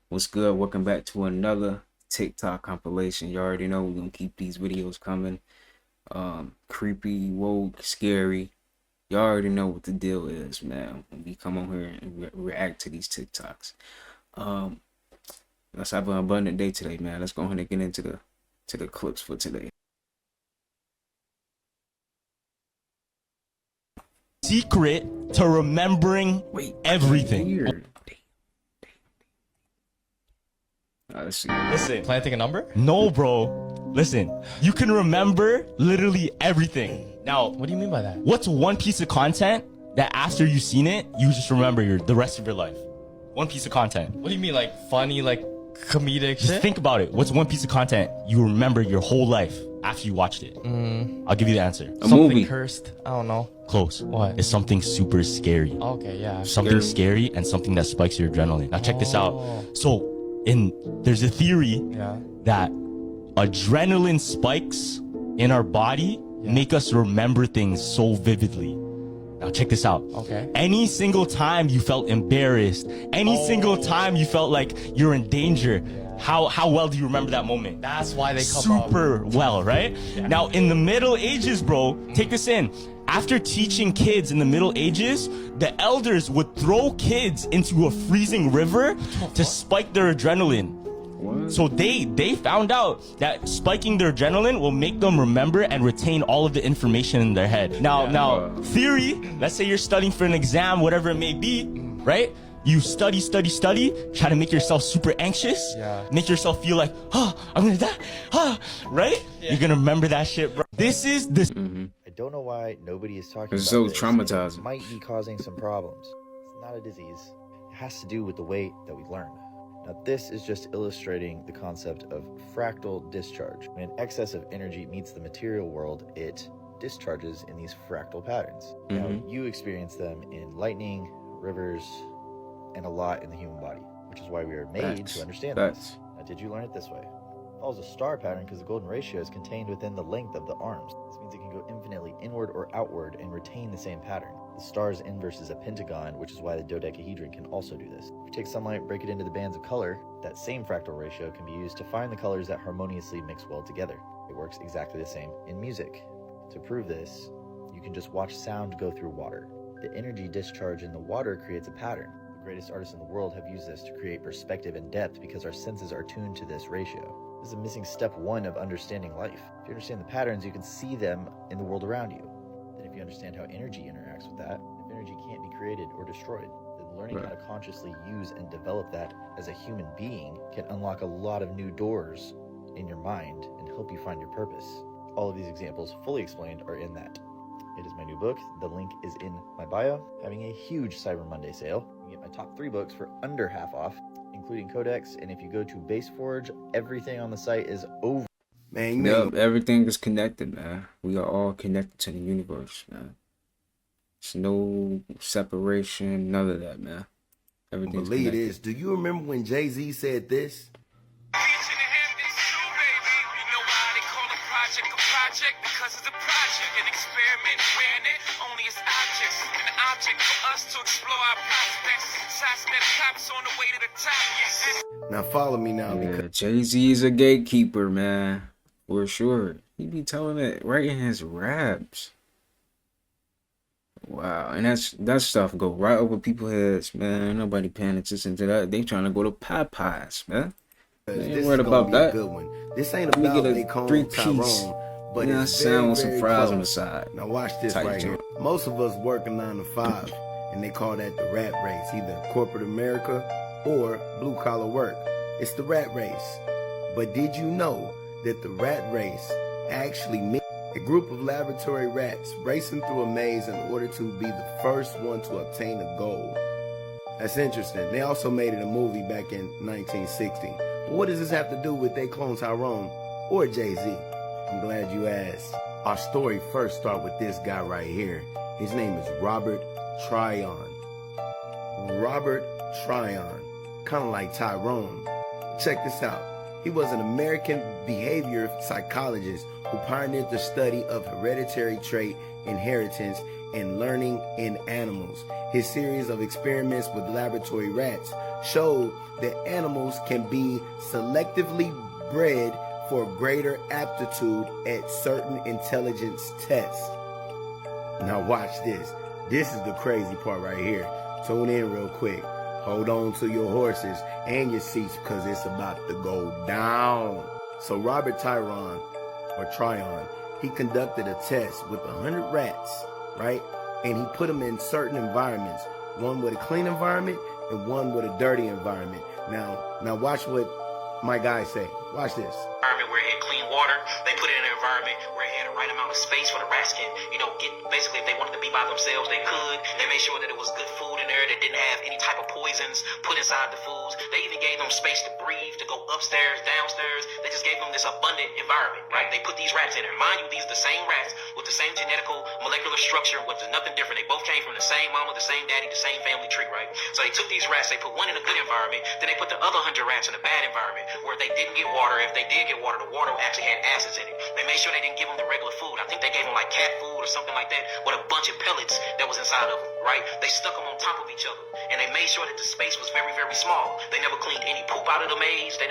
What's good? Welcome back to another TikTok compilation. You already know we're gonna keep these videos coming. Creepy, woke, scary. You already know what the deal is, man. When we come on here and react to these TikToks. Let's have an abundant day today, man. Let's go ahead and get into the clips for today. Secret to remembering everything. Weird. Let's see. Listen, Planting a number? no, bro. Listen, you can remember literally everything. Now, What do you mean by that? what's one piece of content that after you've seen it, you just remember the rest of your life? One piece of content. What do you mean, like funny, like comedic Just shit? think about it. What's one piece of content you remember your whole life after you watched it? I'll give you the answer. A Something movie. cursed. I don't know. Close. What? It's something super scary. Okay, yeah. Something scary and something that spikes your adrenaline. Now check this out. So there's a theory Yeah. that adrenaline spikes in our body make us remember things so vividly. Now check this out. Okay. Any single time you felt embarrassed, any single time you felt like you're in danger, how well do you remember that moment? That's why they come up. Super well, right? Now in the Middle Ages, bro, take this in. After teaching kids in the Middle Ages, the elders would throw kids into a freezing river to spike their adrenaline. What? So they found out that spiking their adrenaline will make them remember and retain all of the information in their head. Now, theory, let's say you're studying for an exam, whatever it may be, right? You study, try to make yourself super anxious, make yourself feel like, I'm gonna die, right? You're gonna remember that shit, bro. This is the I don't know why nobody is talking It's about so this. traumatizing. It might be causing some problems. It's not a disease. It has to do with the way that we learn. Now, this is just illustrating the concept of fractal discharge. When an excess of energy meets the material world, it discharges in these fractal patterns. Now, you experience them in lightning, rivers, and a lot in the human body, which is why we are made to understand this. Now, did you learn it this way? It follows a star pattern because the golden ratio is contained within the length of the arms. This means it can go infinitely inward or outward and retain the same pattern. The star's inverse is a pentagon, which is why the dodecahedron can also do this. If you take sunlight, break it into the bands of color, that same fractal ratio can be used to find the colors that harmoniously mix well together. It works exactly the same in music. To prove this, you can just watch sound go through water. The energy discharge in the water creates a pattern. The greatest artists in the world have used this to create perspective and depth because our senses are tuned to this ratio. This is a missing step one of understanding life. If you understand the patterns, you can see them in the world around you. Then if you understand how energy interacts with that, if energy can't be created or destroyed, then learning how to consciously use and develop that as a human being can unlock a lot of new doors in your mind and help you find your purpose. All of these examples, fully explained, are in that. It is my new book. The link is in my bio. Having a huge Cyber Monday sale. You can get my top 3 books for under half off, including Codex. And if you go to Baseforge, everything on the site is over. Man, yep, everything is connected, man. We are all connected to the universe, man. There's no separation, none of that, man. Everything's Believe connected. this. Do you remember when Jay-Z said this? Because it's a project, an experiment, wearing it only as objects, an object for us to explore our prospects. Sidestep cops on the way to the top, yes. Now follow me now, Yeah, because Jay-Z is a gatekeeper, man. For sure. He be telling it right in his raps. Wow, and that stuff go right over people's heads, man. Nobody paying attention to that. They trying to go to Popeyes, man. They ain't this worried is gonna about be that. a good one. This ain't Let me about get a Bacon 3-piece. Tyrone, but Yeah, it's sound with some very fries on the close. side. Now watch this Tight right joint. here. Most of us work a 9 to 5, and they call that the rat race, either corporate America or blue collar work. It's the rat race. But did you know that the rat race actually means a group of laboratory rats racing through a maze in order to be the first one to obtain a goal? That's interesting. They also made it a movie back in 1960. But what does this have to do with they clone Tyrone or Jay-Z? I'm glad you asked. Our story first starts with this guy right here. His name is Robert Tryon. Robert Tryon, kind of like Tyrone. Check this out. He was an American behavior psychologist who pioneered the study of hereditary trait inheritance and learning in animals. His series of experiments with laboratory rats showed that animals can be selectively bred for greater aptitude at certain intelligence tests. Now watch this. This is the crazy part right here. Tune in real quick. Hold on to your horses and your seats because it's about to go down. So Robert Tryon, he conducted a test with 100 rats, right? And he put them in certain environments, one with a clean environment and one with a dirty environment. Now watch what my guys say. Watch this. Environment where it had clean water. They put it in an environment where it had the right amount of space for the rats can, get basically if they wanted to be by themselves, they could. They made sure that it was good food in there that didn't have any type of poisons put inside the foods. They even gave them space to breathe, to go upstairs, downstairs. They just gave them this abundant environment, right? They put these rats in there. Mind you, these are the same rats with the same genetical molecular structure, which is nothing different. They both came from the same mama, the same daddy, the same family tree, right? So they took these rats, they put one in a good environment, then they put the other 100 rats in a bad environment where they didn't get water. If they did get water, the water actually had acids in it. They made sure they didn't give them the regular food. I think they gave them like cat food or something like that with a bunch of pellets that was inside of them, right? They stuck them on top of each other and they made sure that the space was very, very small. They never cleaned any poop out of the maze. They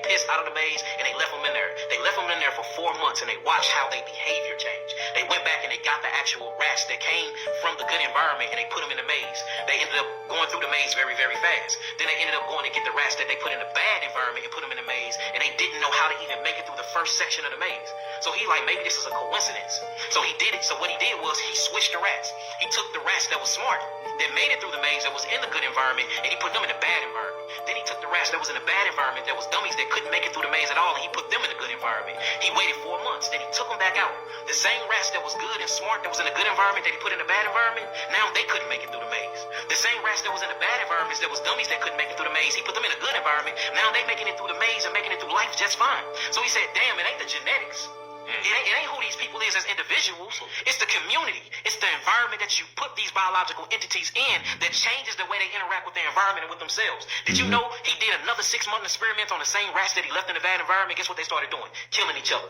pissed out of the maze and they left them in there. They left them in there for 4 months and they watched how their behavior changed. They went back and they got the actual rats that came from the good environment and they put them in the maze. They ended up going through the maze very, very fast. Then they ended up going to get the rats that they put in the bad environment and put them in the maze and they didn't know how to even make it through the first section of the maze. So he like, maybe this is a coincidence. So he did it. So what he did was he switched the rats. He took the rats that was smart, that made it through the maze, that was in the good environment, and he put them in the bad environment. Then he took the rats that was in the bad environment, that was dummies that couldn't make it through the maze at all, and he put them in the good environment. He waited 4 months, then he took them back out. The same rats that was good and smart, that was in the good environment, that he put in the bad environment, now they couldn't make it through the maze. The same rats that was in the bad environments, that was dummies that couldn't make it through the maze, he put them in a good environment, now they making it through the maze and making it through life just fine. So he said, damn, it ain't the genetics. It ain't who these people is as individuals. It's the community. It's the environment that you put these biological entities in that changes the way they interact with the environment and with themselves. Did you know he did another 6-month experiment on the same rats that he left in the bad environment? Guess what they started doing? Killing each other.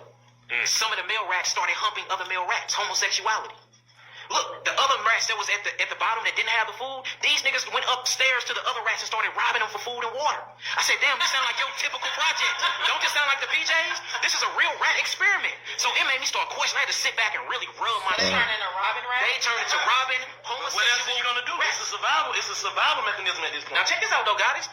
Some of the male rats started humping other male rats. Homosexuality. Look, the other rats that was at the bottom that didn't have the food, these niggas went upstairs to the other rats and started robbing them for food and water. I said, damn, this sound like your typical project. Don't this sound like the PJs? This is a real rat experiment. So it made me start questioning. I had to sit back and really rub my They chin. turned into robbing rats? They turned into robbing, homosexual. What else are you gonna do? Rats. It's a survival mechanism at this point. Now check this out though, guys.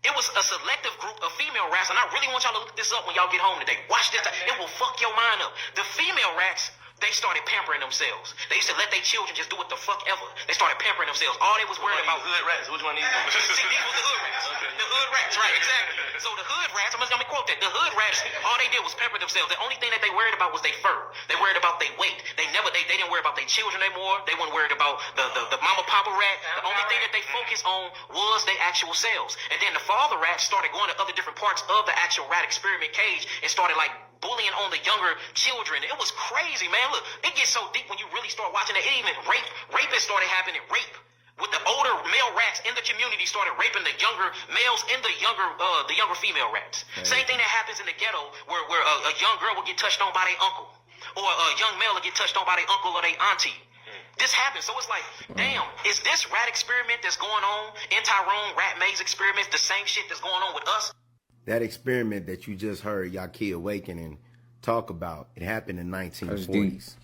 It was a selective group of female rats, and I really want y'all to look this up when y'all get home today. Watch this. It will fuck your mind up. The female rats, they started pampering themselves. They used to let their children just do what the fuck ever. They started pampering themselves. All they was worried about hood rats. Which one of these? See, these were the hood rats. Okay. The hood rats, right, exactly. So the hood rats, I'm gonna quote that. The hood rats, all they did was pamper themselves. The only thing that they worried about was their fur. They worried about their weight. They didn't worry about their children anymore. They weren't worried about the mama papa rat. The only thing that they focused on was their actual selves. And then the father rats started going to other different parts of the actual rat experiment cage and started like bullying on the younger children. It was crazy, man. Look, it gets so deep when you really start watching it. It even rape has started happening. Rape with the older male rats in the community started raping the younger males and the younger female rats. Same thing that happens in the ghetto where a young girl will get touched on by their uncle, or a young male will get touched on by their uncle or their auntie. This happens. So it's like, damn, is this rat experiment that's going on in Tyrone, rat maze experiments, the same shit that's going on with us? That experiment that you just heard Yaki Awakening talk about, it happened in 1940s.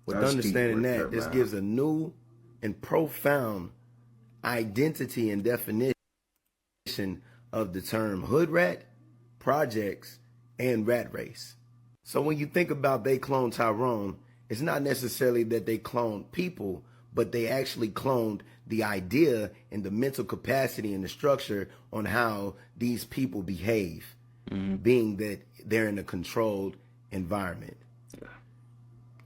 With understanding that, this gives a new and profound identity and definition of the term hood rat, projects, and rat race. So when you think about they cloned Tyrone, it's not necessarily that they cloned people, but they actually cloned the idea and the mental capacity and the structure on how these people behave, being that they're in a controlled environment.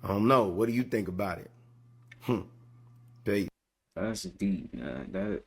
I don't know. What do you think about it? That's deep, man.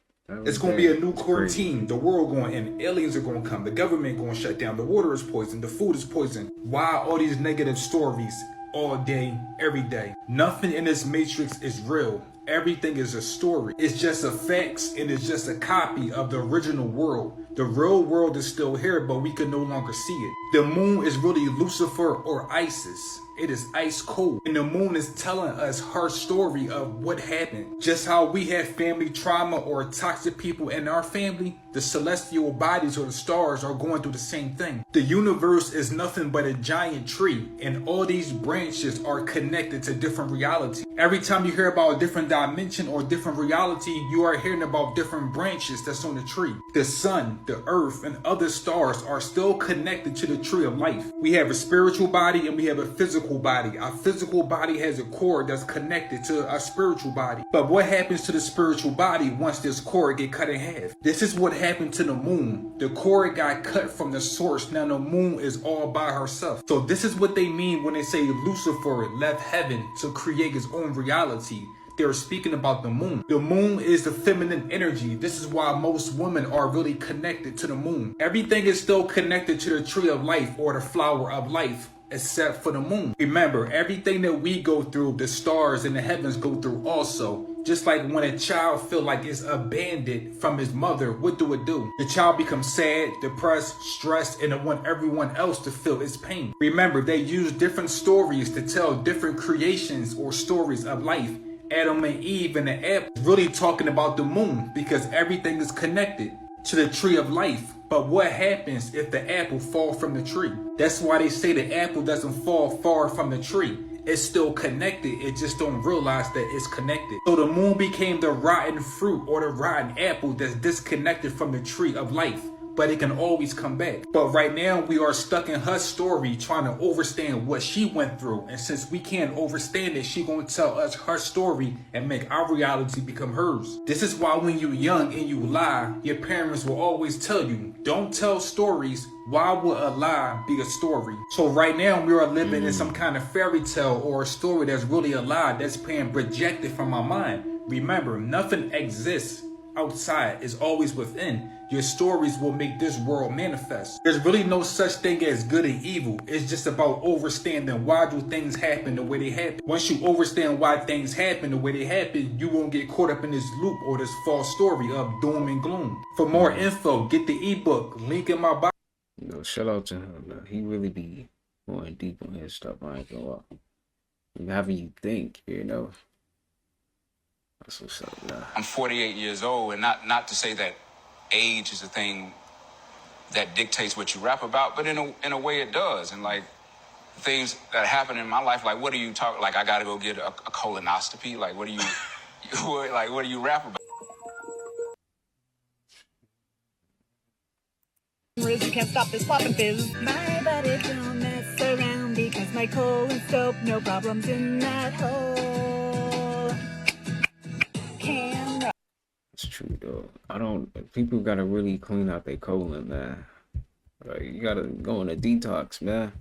It's going to be a new Courtine. The world going to end. Aliens are going to come. The government going to shut down. The water is poisoned. The food is poisoned. Why all these negative stories all day, every day? Nothing in this matrix is real. Everything is a story. It's just a facts, and it's just a copy of the original world. The real world is still here, but we can no longer see it. The moon is really Lucifer or Isis. It is ice cold. And the moon is telling us her story of what happened. Just how we have family trauma or toxic people in our family, the celestial bodies or the stars are going through the same thing. The universe is nothing but a giant tree, and all these branches are connected to different realities. Every time you hear about a different dimension or different reality, you are hearing about different branches that's on the tree. The sun, the earth, and other stars are still connected to the tree of life. We have a spiritual body and we have a physical body. Our physical body has a cord that's connected to our spiritual body. But what happens to the spiritual body once this cord get cut in half? This is what happened to the moon. The cord got cut from the source. Now the moon is all by herself. So this is what they mean when they say Lucifer left heaven to create his own reality. They're speaking about the moon. The moon is the feminine energy. This is why most women are really connected to the moon. Everything is still connected to the tree of life or the flower of life, except for the moon. Remember, everything that we go through, the stars in the heavens go through also. Just like when a child feels like it's abandoned from his mother, what do? The child becomes sad, depressed, stressed, and it wants everyone else to feel its pain. Remember, they use different stories to tell different creations or stories of life. Adam and Eve and the apple really talking about the moon because everything is connected to the tree of life. But what happens if the apple falls from the tree? That's why they say the apple doesn't fall far from the tree. It's still connected. It just don't realize that it's connected. So the moon became the rotten fruit or the rotten apple that's disconnected from the tree of life. But it can always come back. But right now we are stuck in her story trying to understand what she went through. And since we can't understand it, she gonna tell us her story and make our reality become hers. This is why when you're young and you lie, your parents will always tell you, don't tell stories. Why would a lie be a story? So right now we are living in some kind of fairy tale or a story that's really a lie that's being projected from our mind. Remember, nothing exists outside, is always within. Your stories will make this world manifest. There's really no such thing as good and evil. It's just about understanding why do things happen the way they happen. Once you understand why things happen the way they happen, you won't get caught up in this loop or this false story of doom and gloom. For more info, get the ebook, link in my bio. You know, shout out to him, man. He really be going deep on his stuff. I ain't gonna lie. And having you think, you know. That's what's up, man. I'm 48 years old, and not to say that age is a thing that dictates what you rap about, but in a way it does. And like things that happen in my life, like what do you talk? Like I gotta go get a colonoscopy. Like what do you, what do you rap about? Can't stop this poppin' fizz. My body don't mess around because my colon's dope. No problems in that hole. Camera. It's true though. People gotta really clean out their colon, man. Like you gotta go on a detox, man.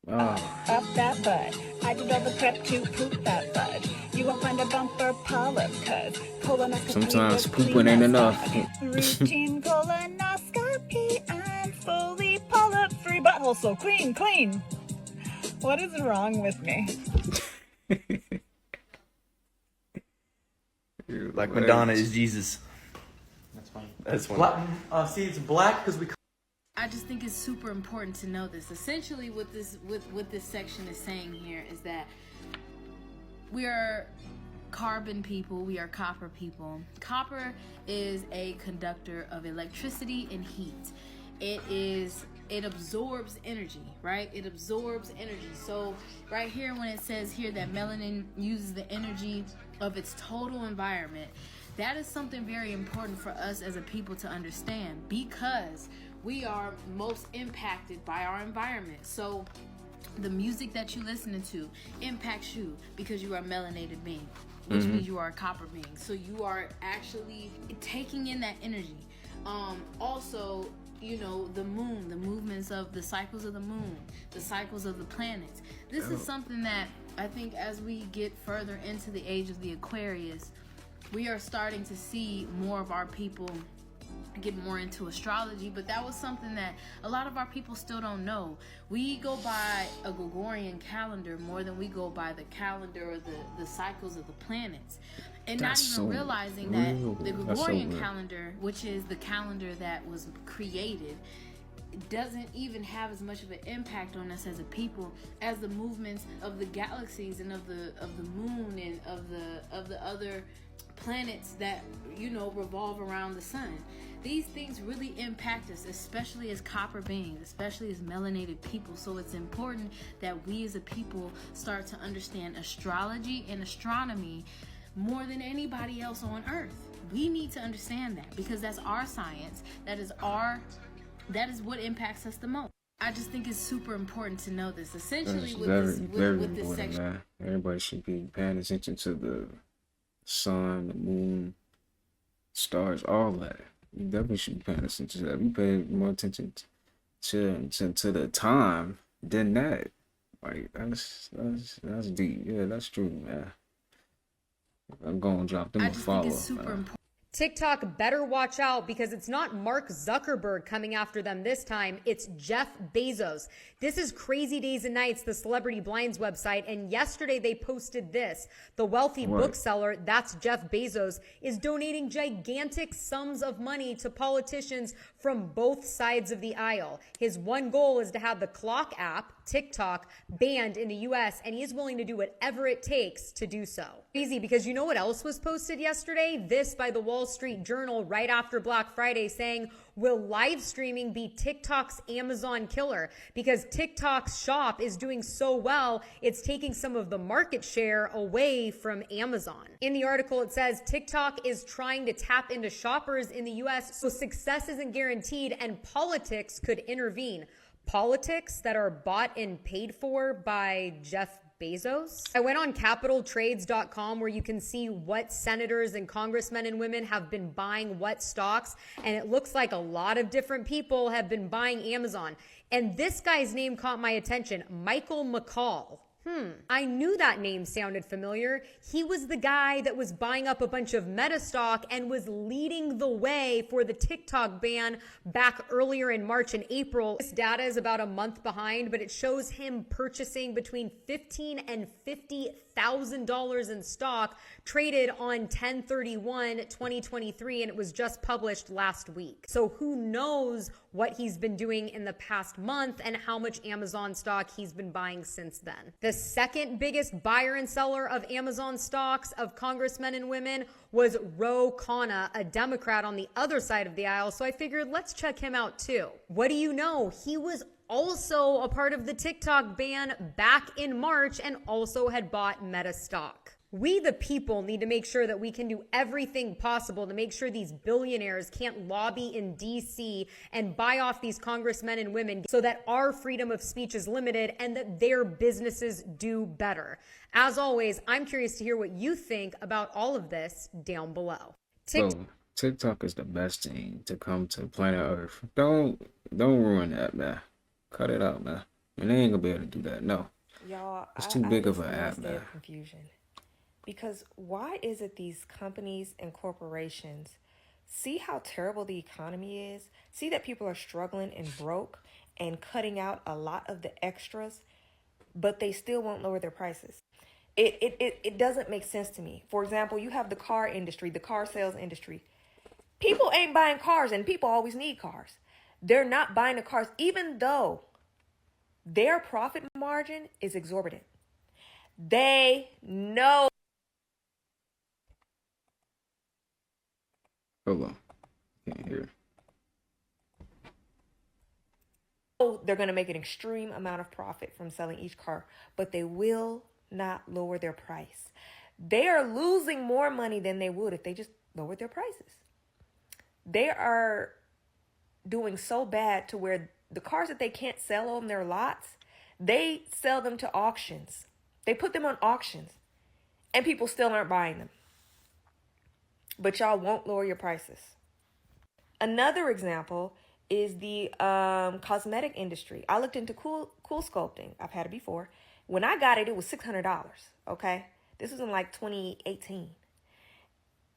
Wow. Up that butt. I did all the prep to poop that bud. You won't find a bumper polyp cause colonoscopy. Sometimes pooping ain't enough. Routine colonoscopy. I'm fully polyp free butthole so clean. What is wrong with me? Like Madonna is Jesus. That's fine. That's one. See, it's black because we. I just think it's super important to know this. Essentially, what this section is saying here is that we are carbon people, we are copper people. Copper is a conductor of electricity and heat. It absorbs energy, right? It absorbs energy. So right here when it says here that melanin uses the energy of its total environment, that is something very important for us as a people to understand because we are most impacted by our environment. So the music that you listen to impacts you because you are a melanated being, which means you are a copper being. So you are actually taking in that energy. Also, you know, the moon, the movements of the cycles of the moon, the cycles of the planets. This is something that I think as we get further into the age of the Aquarius, we are starting to see more of our people get more into astrology, but that was something that a lot of our people still don't know. We go by a Gregorian calendar more than we go by the calendar or the cycles of the planets. And that's not even realizing that the Gregorian calendar, which is the calendar that was created, doesn't even have as much of an impact on us as a people as the movements of the galaxies and of the moon and of the other planets that, you know, revolve around the sun. These things really impact us, especially as copper beings, especially as melanated people. So it's important that we as a people start to understand astrology and astronomy more than anybody else on earth. We need to understand that because that's our science. That is what impacts us the most. I just think it's super important to know this. Essentially, with this section, man. Everybody should be paying attention to the sun, the moon, stars, all that. You definitely should be paying attention to that. We pay more attention to the time than that. Like that's deep. Yeah, that's true, man. I'm gonna drop them a follow. Think it's super important. TikTok better watch out because it's not Mark Zuckerberg coming after them this time. It's Jeff Bezos. This is Crazy Days and Nights, the Celebrity Blinds website. And yesterday they posted this. The wealthy bookseller, that's Jeff Bezos, is donating gigantic sums of money to politicians from both sides of the aisle. His one goal is to have the Clock app, TikTok, banned in the US, and he is willing to do whatever it takes to do so. Crazy, because you know what else was posted yesterday? This by the Wall Street Journal right after Black Friday saying, will live streaming be TikTok's Amazon killer? Because TikTok's shop is doing so well, it's taking some of the market share away from Amazon. In the article, it says TikTok is trying to tap into shoppers in the US, so success isn't guaranteed and politics could intervene. Politics that are bought and paid for by Jeff Bezos. I went on capitaltrades.com where you can see what senators and congressmen and women have been buying what stocks, and it looks like a lot of different people have been buying Amazon. And this guy's name caught my attention, Michael McCall. I knew that name sounded familiar. He was the guy that was buying up a bunch of Meta stock and was leading the way for the TikTok ban back earlier in March and April. This data is about a month behind, but it shows him purchasing between $15,000 and $50,000 in stock traded on 10/31/2023, and it was just published last week. So who knows what he's been doing in the past month and how much Amazon stock he's been buying since then. The second biggest buyer and seller of Amazon stocks of congressmen and women was Ro Khanna, a Democrat on the other side of the aisle. So I figured let's check him out too. What do you know? He was also a part of the TikTok ban back in March and also had bought Meta stock. We, the people, need to make sure that we can do everything possible to make sure these billionaires can't lobby in DC and buy off these congressmen and women so that our freedom of speech is limited and that their businesses do better. As always, I'm curious to hear what you think about all of this down below. TikTok is the best thing to come to planet Earth. Don't ruin that, man. Cut it out, man. And they ain't gonna be able to do that. No. Y'all, it's too big of an app, man. Confusion. Because why is it these companies and corporations see how terrible the economy is, see that people are struggling and broke and cutting out a lot of the extras, but they still won't lower their prices? It doesn't make sense to me. For example, you have the car industry, the car sales industry. People ain't buying cars, and people always need cars. They're not buying the cars, even though their profit margin is exorbitant. They know. Hold on. Can't hear. They're going to make an extreme amount of profit from selling each car, but they will not lower their price. They are losing more money than they would if they just lowered their prices. They are doing so bad to where the cars that they can't sell on their lots, they sell them to auctions. They put them on auctions, and people still aren't buying them. But y'all won't lower your prices. Another example is the cosmetic industry. I looked into cool sculpting. I've had it before. When I got it, it was $600. Okay, this was in like 2018,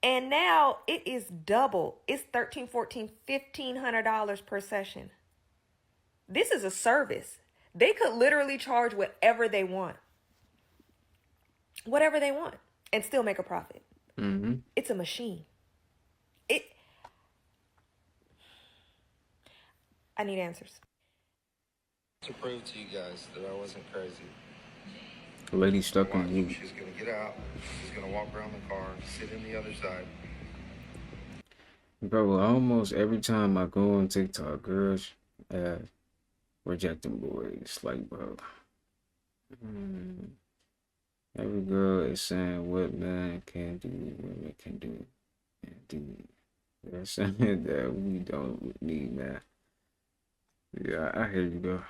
and now it is double. It's $1,300, $1,400, $1,500 per session. This is a service. They could literally charge whatever they want, and still make a profit. Mm-hmm. It's a machine. I need answers. To prove to you guys that I wasn't crazy. The lady stuck on you. She's gonna get out. She's gonna walk around the car, sit in the other side. Bro, almost every time I go on TikTok, girls rejecting boys. Like, bro. Every girl is saying what men can do, women can do, and do. They're saying that we don't need, man. Yeah, I hear you, though.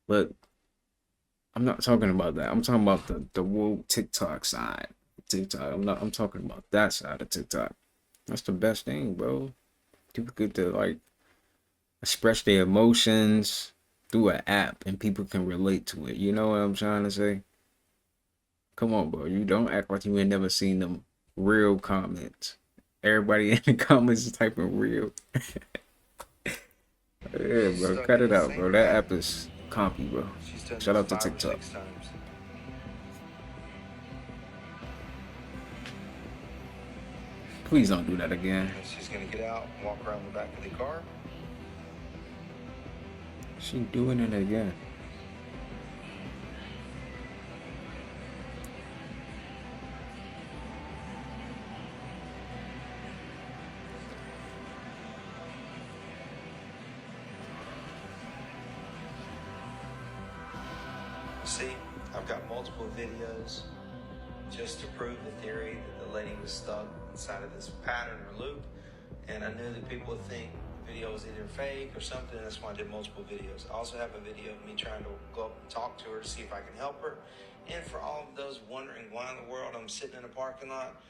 But I'm not talking about that. I'm talking about the woke TikTok side. TikTok. I'm talking about that side of TikTok. That's the best thing, bro. People get to like express their emotions through an app and people can relate to it. You know what I'm trying to say? Come on, bro. You don't act like you ain't never seen them real comments. Everybody in the comments is typing real. Yeah, bro. Cut it out, bro. That app is compy, bro. Shout out to TikTok. Please don't do that again. She's gonna get out, walk around the back of the car. She doing it again. See, I've got multiple videos just to prove the theory that the lady was stuck inside of this pattern or loop. And I knew that people would think the video was either fake or something. That's why I did multiple videos. I also have a video of me trying to go up and talk to her to see if I can help her. And for all of those wondering why in the world I'm sitting in a parking lot,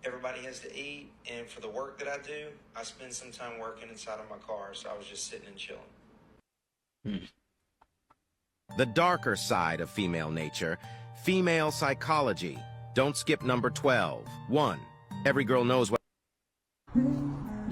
everybody has to eat. And for the work that I do, I spend some time working inside of my car. So I was just sitting and chilling. The darker side of female nature, female psychology. Don't skip number 12. 1. Every girl knows what...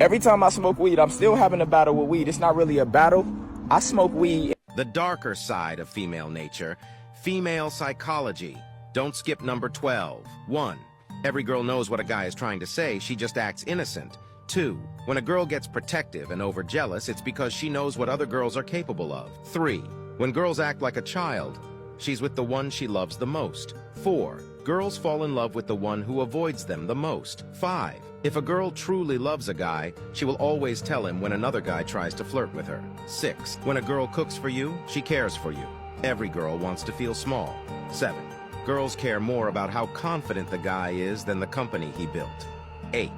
Every time I smoke weed, I'm still having a battle with weed. It's not really a battle. I smoke weed. The darker side of female nature, female psychology. Don't skip number 12. 1. Every girl knows what a guy is trying to say. She just acts innocent. 2. When a girl gets protective and overjealous, it's because she knows what other girls are capable of. 3. When girls act like a child, she's with the one she loves the most. 4. Girls fall in love with the one who avoids them the most. 5. If a girl truly loves a guy, she will always tell him when another guy tries to flirt with her. 6. When a girl cooks for you, she cares for you. Every girl wants to feel small. 7. Girls care more about how confident the guy is than the company he built. 8.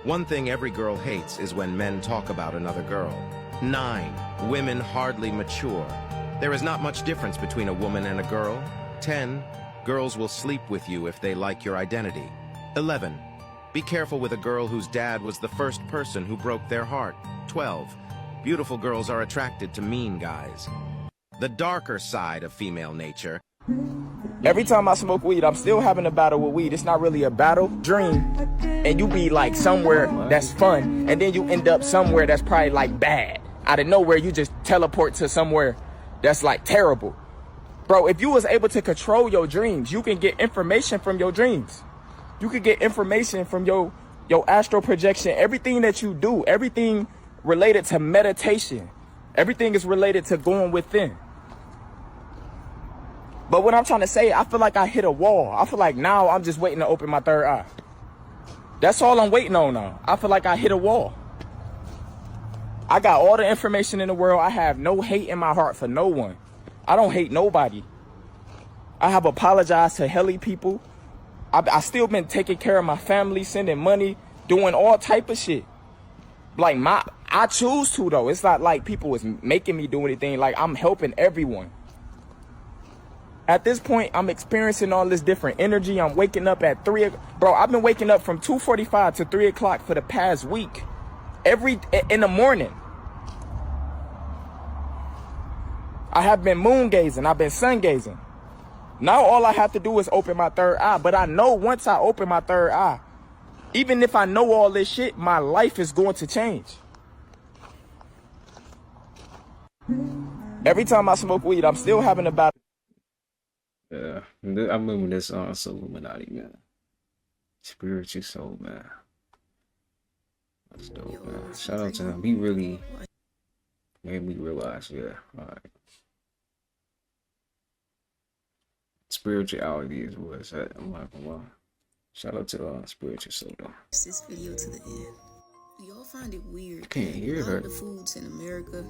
One thing every girl hates is when men talk about another girl. 9. Women hardly mature. There is not much difference between a woman and a girl. 10. Girls will sleep with you if they like your identity. 11. Be careful with a girl whose dad was the first person who broke their heart. 12. Beautiful girls are attracted to mean guys. The darker side of female nature. Every time I smoke weed, I'm still having a battle with weed. It's not really a battle. Dream, and you be like somewhere that's fun, and then you end up somewhere that's probably like bad. Out of nowhere, you just teleport to somewhere that's like terrible. Bro, if you was able to control your dreams, you can get information from your dreams. You can get information from your astral projection. Everything that you do, everything related to meditation, everything is related to going within. But what I'm trying to say, I feel like I hit a wall. I feel like now I'm just waiting to open my third eye. That's all I'm waiting on now. I feel like I hit a wall. I got all the information in the world. I have no hate in my heart for no one. I don't hate nobody. I have apologized to helly people. I still been taking care of my family, sending money, doing all type of shit. Like I choose to though. It's not like people is making me do anything. Like I'm helping everyone. At this point, I'm experiencing all this different energy. I'm waking up at 3. Bro, I've been waking up from 2:45 to 3 o'clock for the past week. In the morning. I have been moon gazing. I've been sun gazing. Now all I have to do is open my third eye. But I know once I open my third eye, even if I know all this shit, my life is going to change. Every time I smoke weed, I'm still having a battle. Yeah, I remember this song, Illuminati, man. Spiritual soul, man. That's dope, man. Shout out to him. He really Made me realize, yeah. All right. Spirituality is what it's at. I'm not gonna lie. Shout out to Spiritual Soda. This video to the end. Do y'all find it weird Can't that hear a lot her. of the foods in America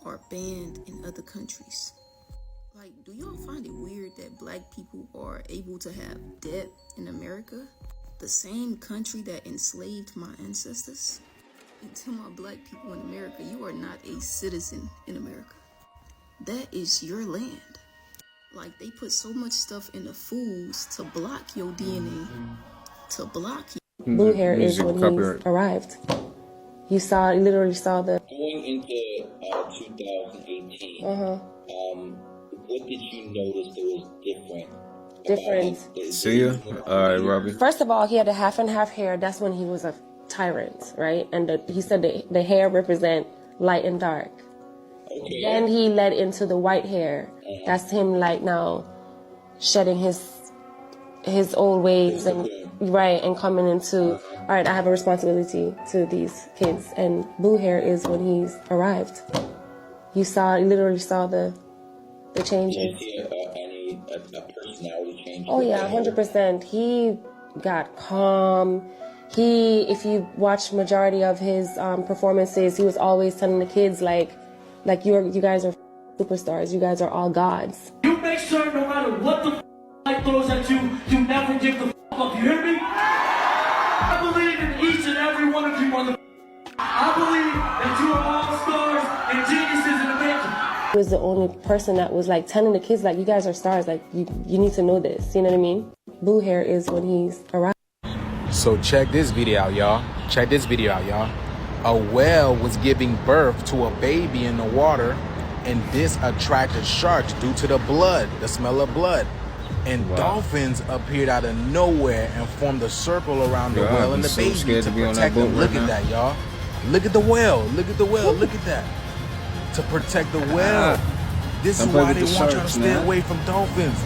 are banned in other countries? Like, do y'all find it weird that black people are able to have debt in America? The same country that enslaved my ancestors? And to my black people in America, you are not a citizen in America. That is your land. Like, they put so much stuff in the foods to block your DNA, to block you. Blue hair is when he arrived. You literally saw the... Going into 2018, what did you notice that was different? See ya. All right, Robbie. First of all, he had a half and half hair. That's when he was a tyrant, right? And he said the hair represent light and dark. Okay. Then he led into the white hair. That's him like now shedding his old ways and and coming into, all right, I have a responsibility to these kids. And blue hair is when he's arrived. You literally saw the changes. Did you see a personality change? Oh yeah, 100%. He got calm. If you watch majority of his performances, he was always telling the kids like you guys are superstars. You guys are all gods. You make sure no matter what the life throws at you, you never give the up. You hear me? I believe in each and every one of you, mother. I believe that you are all stars and geniuses in the making. He was the only person that was like telling the kids like, you guys are stars. Like you need to know this. You know what I mean? Blue hair is when he's arrived. So check this video out, y'all. Check this video out, y'all. A whale was giving birth to a baby in the water, and this attracted sharks due to the blood, the smell of blood. And dolphins appeared out of nowhere and formed a circle around the whale and the baby to protect them. Look at that, y'all. Look at the whale. Look at the whale. Look at that. To protect the whale. This is why they want y'all to stay away from dolphins.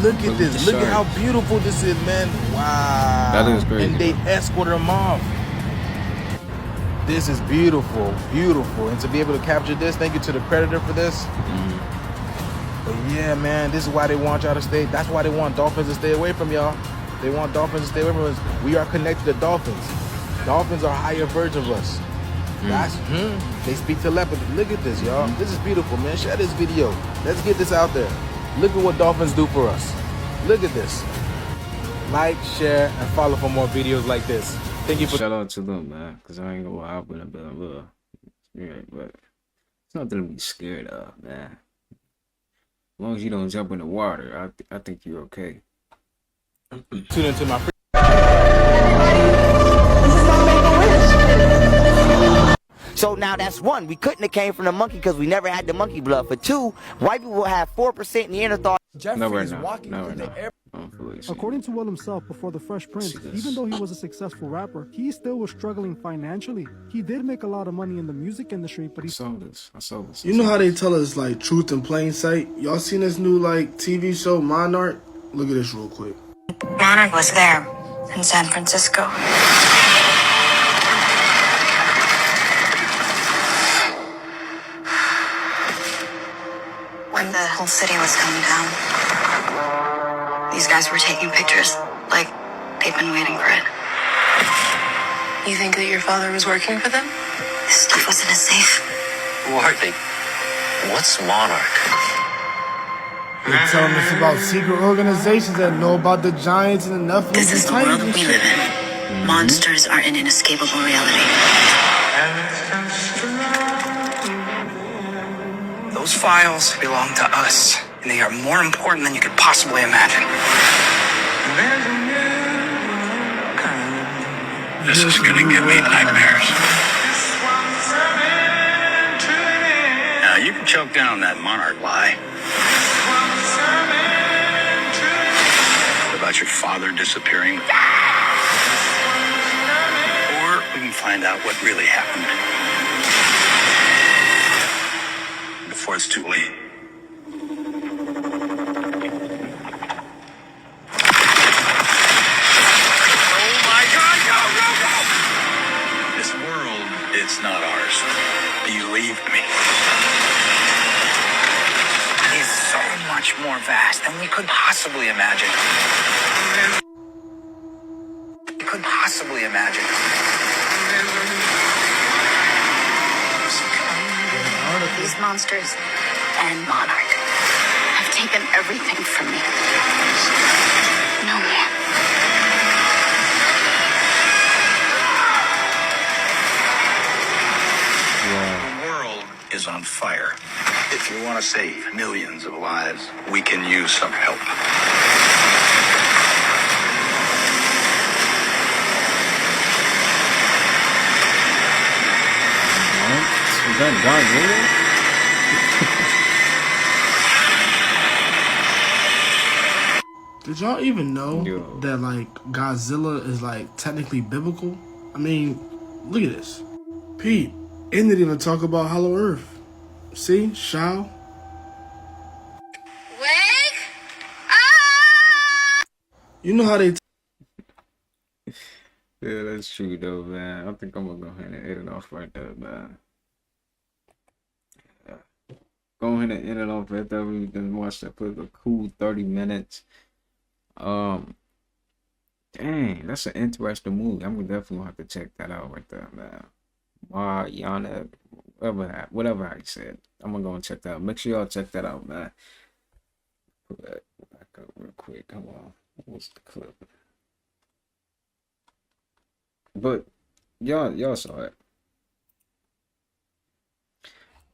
Look at this. Look at how beautiful this is, man. Wow. That is great. And they escorted them off. This is beautiful, beautiful. And to be able to capture this, thank you to the Predator for this. But yeah, man, this is why they want y'all to stay. That's why they want dolphins to stay away from y'all. They want dolphins to stay away from us. We are connected to dolphins. Dolphins are higher versions of us. That's, they speak telepathy. Look at this, y'all. This is beautiful, man. Share this video. Let's get this out there. Look at what dolphins do for us. Look at this. Like, share, and follow for more videos like this. Thank you for... Shout out to them, man, because I ain't gonna lie, I've been a bit of a... Yeah, but it's nothing to be scared of, man. As long as you don't jump in the water, I think you're okay. Tune into my... So now that's one. We couldn't have came from the monkey because we never had the monkey blood. For two, white people have 4% Neanderthal. Jeffrey is walking through the air. According to Will himself before The Fresh Prince, even though he was a successful rapper, he still was struggling financially. He did make a lot of money in the music industry, but he... I saw this. You know how they tell us, like, truth in plain sight? Y'all seen this new, like, TV show, Monarch? Look at this real quick. Monarch was there in San Francisco. When the whole city was coming down, these guys were taking pictures, like they've been waiting for it. You think that your father was working for them? This stuff was in a safe. Who are they? What's Monarch? They're telling us about secret organizations that know about the giants and the Nephilim. This is the world we live in. Monsters are an inescapable reality. Those files belong to us, and they are more important than you could possibly imagine. This is gonna give me nightmares. Now, you can choke down that Monarch lie. What about your father disappearing? Or we can find out what really happened before it's too late. This world, it's not not ours. Believe me. It's so much more vast than we could possibly imagine. We could possibly imagine. These monsters and Monarch have taken everything from me. No more. The world is on fire. If you want to save millions of lives, we can use some help. Is that Godzilla? Did y'all even know that like Godzilla is like technically biblical? I mean, look at this. Pete, and didn't even talk about Hollow Earth. See, Shao. Wake You know how they. Yeah, that's true though, man. I think I'm gonna go ahead and end it off right there, man. Go ahead and end it off right there. We can watch that for a cool 30 minutes. Dang, that's an interesting movie. I'm gonna definitely have to check that out right there, man. Yana, whatever I said. I'm gonna go and check that out. Make sure y'all check that out, man. Put that back up real quick. Come on. What's the clip? But y'all saw it.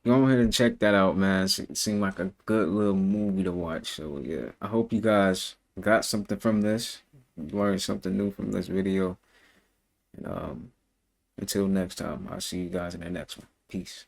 Go ahead and check that out, man. It seemed like a good little movie to watch. So yeah, I hope you guys got something from this, learned something new from this video. And until next time, I'll see you guys in the next one. Peace.